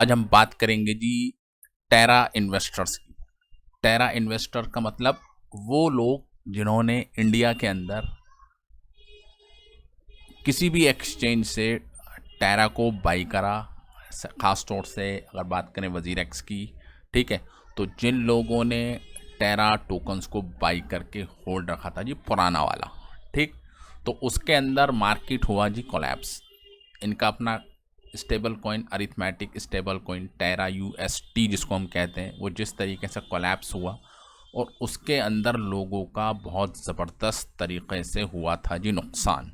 आज हम बात करेंगे जी टेरा इन्वेस्टर्स की। टेरा इन्वेस्टर का मतलब वो लोग जिन्होंने इंडिया के अंदर किसी भी एक्सचेंज से टेरा को बाई करा, खास तौर से अगर बात करें वजीर एक्स की, ठीक है। तो जिन लोगों ने टेरा टोकन्स को बाई करके होल्ड रखा था जी, पुराना वाला, ठीक, तो उसके अंदर मार्केट हुआ जी कोलैप्स। इनका अपना stablecoin, arithmetic stablecoin Terra UST जिसको हम कहते हैं, वो जिस तरीके से कोलैप्स हुआ और उसके अंदर लोगों का बहुत ज़बरदस्त तरीके से हुआ था जी नुकसान।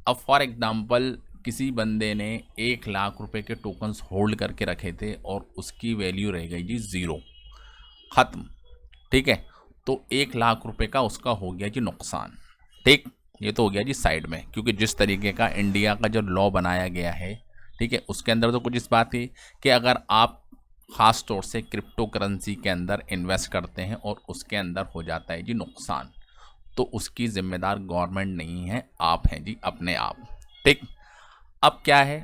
अब फॉर एग्जांपल किसी बंदे ने 1 लाख रुपए के टोकन्स होल्ड करके रखे थे और उसकी वैल्यू रह गई जी ज़ीरो, ख़त्म, ठीक है। तो 1 लाख रुपए का उसका हो गया जी नुकसान, ठीक। ये तो हो गया जी साइड में, क्योंकि जिस तरीके का इंडिया का जो लॉ बनाया गया है, ठीक है, उसके अंदर तो कुछ इस बात की कि अगर आप ख़ास तौर से क्रिप्टो करेंसी के अंदर इन्वेस्ट करते हैं और उसके अंदर हो जाता है जी नुकसान, तो उसकी जिम्मेदार गवर्नमेंट नहीं है, आप हैं जी अपने आप, ठीक। अब क्या है,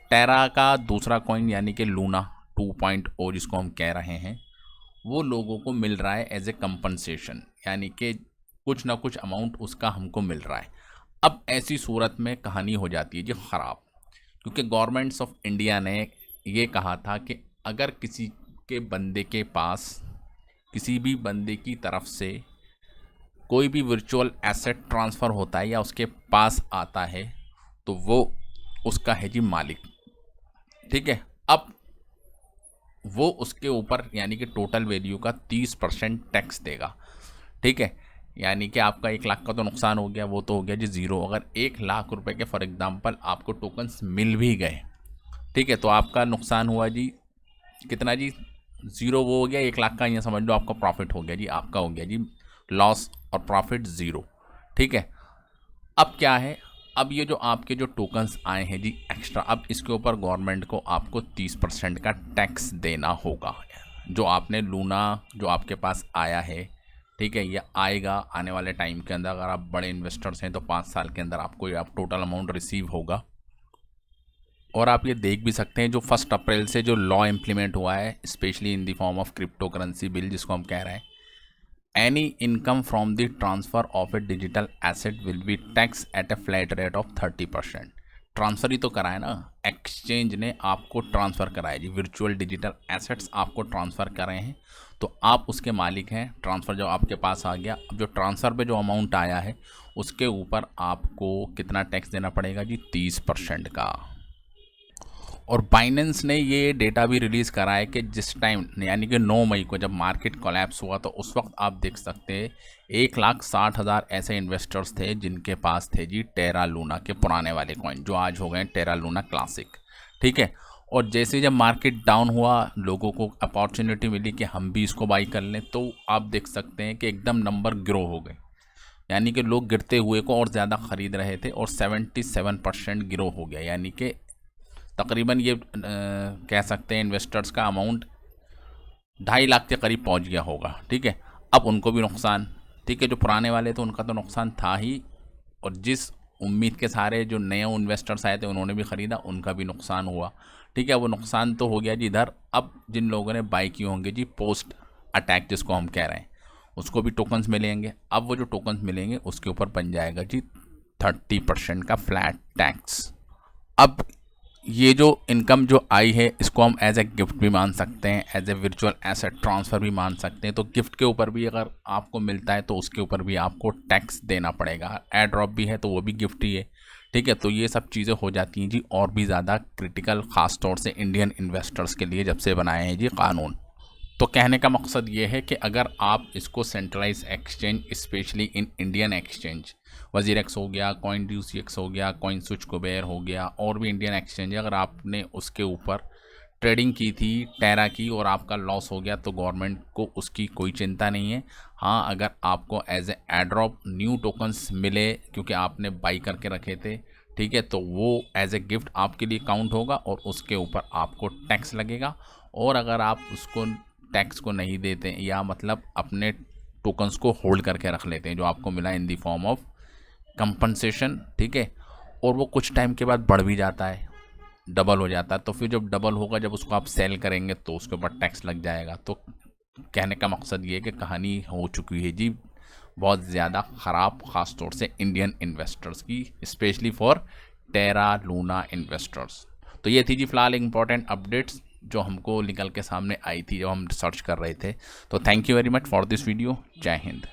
टेरा का दूसरा कॉइन यानी कि लूना 2.0 जिसको हम कह रहे हैं, वो लोगों को मिल रहा है एज ए कंपनसेशन, यानी कि कुछ ना कुछ अमाउंट उसका हमको मिल रहा है। अब ऐसी सूरत में कहानी हो जाती है जी ख़राब, क्योंकि गवर्नमेंट्स ऑफ इंडिया ने ये कहा था कि अगर किसी के बंदे के पास, किसी भी बंदे की तरफ से कोई भी वर्चुअल एसेट ट्रांसफ़र होता है या उसके पास आता है, तो वो उसका है जी मालिक, ठीक है। अब वो उसके ऊपर यानी कि टोटल वैल्यू का 30% टैक्स देगा, ठीक है। यानी कि आपका 1 लाख का तो नुकसान हो गया, वो तो हो गया जी ज़ीरो। अगर 1 लाख रुपए के फॉर एग्जांपल आपको टोकन्स मिल भी गए, ठीक है, तो आपका नुकसान हुआ जी कितना जी, ज़ीरो। वो हो गया 1 लाख का, यहाँ समझ लो आपका प्रॉफिट हो गया जी, आपका हो गया जी लॉस और प्रॉफिट ज़ीरो, ठीक है। अब क्या है, अब ये जो आपके जो टोकन्स आए हैं जी एक्स्ट्रा, अब इसके ऊपर गवर्नमेंट को आपको 30% का टैक्स देना होगा। जो आपने लूना जो आपके पास आया है, ठीक है, ये आएगा आने वाले टाइम के अंदर। अगर आप बड़े इन्वेस्टर्स हैं तो 5 साल के अंदर आपको ये आप टोटल अमाउंट रिसीव होगा। और आप ये देख भी सकते हैं जो 1 अप्रैल से जो लॉ इम्प्लीमेंट हुआ है, specially in the form of crypto currency bill जिसको हम कह रहे हैं, any income from the transfer of a digital asset will be tax at a flat rate of 30%। Transfer ही तो कराए ना, एक्सचेंज ने आपको ट्रांसफ़र कराया जी, वर्चुअल डिजिटल एसेट्स आपको ट्रांसफ़र करे हैं, तो आप उसके मालिक हैं। ट्रांसफ़र जो आपके पास आ गया, अब जो ट्रांसफ़र पे जो अमाउंट आया है उसके ऊपर आपको कितना टैक्स देना पड़ेगा जी, 30% का। और बाइनेंस ने ये डेटा भी रिलीज़ करा है कि जिस टाइम यानी कि 9 मई को जब मार्केट कोलैप्स हुआ, तो उस वक्त आप देख सकते हैं 1,60,000 ऐसे इन्वेस्टर्स थे जिनके पास थे जी टेरा लूना के पुराने वाले कॉइन, जो आज हो गए टेरा लूना क्लासिक, ठीक है। और जैसे जब मार्केट डाउन हुआ, लोगों को अपॉर्चुनिटी मिली कि हम भी इसको बाई कर लें, तो आप देख सकते हैं कि एकदम नंबर ग्रो हो गए, यानी कि लोग गिरते हुए को और ज़्यादा ख़रीद रहे थे और 77% ग्रो हो गया, यानी कि तकरीबन ये कह सकते हैं इन्वेस्टर्स का अमाउंट 2.5 लाख के करीब पहुंच गया होगा, ठीक है। अब उनको भी नुकसान, ठीक है, जो पुराने वाले थे उनका तो नुकसान था ही, और जिस उम्मीद के सारे जो नए इन्वेस्टर्स आए थे उन्होंने भी ख़रीदा, उनका भी नुकसान हुआ, ठीक है। वो नुकसान तो हो गया जी इधर। अब जिन लोगों ने बाई किए होंगे जी पोस्ट अटैक जिसको हम कह रहे हैं, उसको भी टोकन्स मिलेंगे। अब वो जो टोकन्स मिलेंगे उसके ऊपर बन जाएगा जी 30% का फ्लैट टैक्स। अब ये जो इनकम जो आई है इसको हम एज ए गिफ्ट भी मान सकते हैं, as a virtual asset transfer भी मान सकते हैं। तो गिफ्ट के ऊपर भी अगर आपको मिलता है तो उसके ऊपर भी आपको टैक्स देना पड़ेगा। एयर ड्रॉप भी है तो वो भी गिफ्ट ही है, ठीक है। तो ये सब चीज़ें हो जाती हैं जी और भी ज़्यादा क्रिटिकल, ख़ास तौर से इंडियन इन्वेस्टर्स के लिए जब से बनाए हैं जी कानून। तो कहने का मकसद ये है कि अगर आप इसको centralize exchange, specially in Indian exchange, WazirX हो गया, कॉइन ड्यूसी एक्स हो गया, कॉइन स्विच कुबेर हो गया, और भी इंडियन एक्सचेंज है, अगर आपने उसके ऊपर ट्रेडिंग की थी टेरा की और आपका लॉस हो गया, तो गवर्नमेंट को उसकी कोई चिंता नहीं है। हाँ, अगर आपको as a airdrop new tokens मिले क्योंकि आपने बाई करके रखे थे, ठीक है, तो वो एज ए गिफ्ट आपके लिए काउंट होगा और उसके ऊपर आपको टैक्स लगेगा। और अगर आप उसको टैक्स को नहीं देते या मतलब अपने टोकन्स को होल्ड करके रख लेते हैं जो आपको मिला इन दी फॉर्म ऑफ कंपनसेशन, ठीक है, और वो कुछ टाइम के बाद बढ़ भी जाता है, डबल हो जाता है, तो फिर जब डबल होगा, जब उसको आप सेल करेंगे तो उसके ऊपर टैक्स लग जाएगा। तो कहने का मकसद ये है कि कहानी हो चुकी है जी बहुत ज़्यादा ख़राब, ख़ास तौर से इंडियन इन्वेस्टर्स की, specially for Terra Luna investors. तो ये थी जी फिलहाल इंपॉर्टेंट अपडेट्स जो हमको निकल के सामने आई थी जब हम सर्च कर रहे थे। तो thank you very much for this video. जय हिंद।